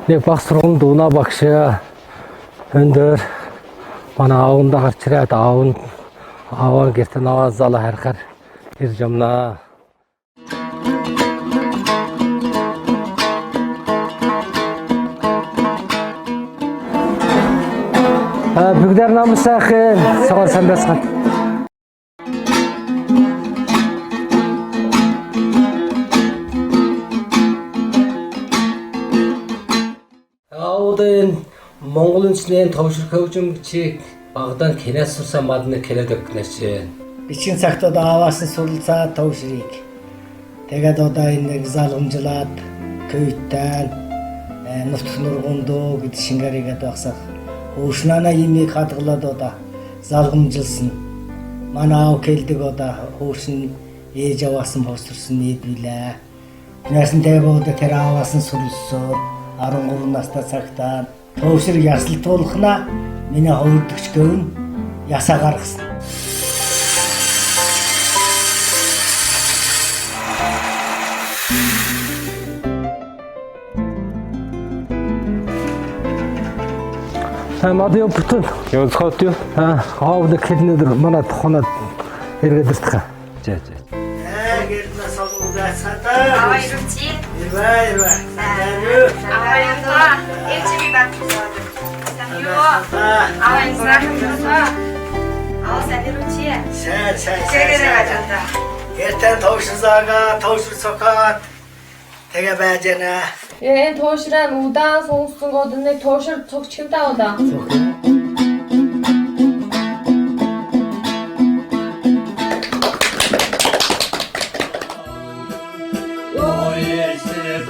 Nek бақсырғын дуына бақшы өндөр мана ауында қарчырат ауан кертен аваз залы әрқар иржамна. Бүгдер намысы ақын сағар сәмбәсқан. Аудын Монголын сінен таушыр көжім чек бағдан кенес сұрса мадыны келе дөккінеші. Бичин сақтода авасын сұрылса таушырик. Тегед ода иннег залғымжылап, көйттен, нұфтық нұрғынды гіді шынгариге доқсақ. Ошынана емек қатығылады ода, залғымжылсын. Мана ау келдік ода, ошын жауасын бостырсын едбілі. Күнәсін тәбі ода тәрі авасын сұрылсын. Арын құрын аста сақтан. Таушыр ясыл толқына, мені ауырдық шкөйін яса қарғысын. Мады yok bütün. Yol çıkartıyor. Avda kedindir, mana tuğuna ergedistika. Gerine sabır versen Ava yürütçi. Yürü. Ava yürütçi. Elçi bir bak güzel. Sen yürü. Ava yürütçi. Ava sen yürütçi. Sen. Çekere bacanda. Erten tavşır zaga, tavşır sokat. Tege bəcene. 도시란 우다 송순 거든데 도시 속 치우다 오다. O yeşil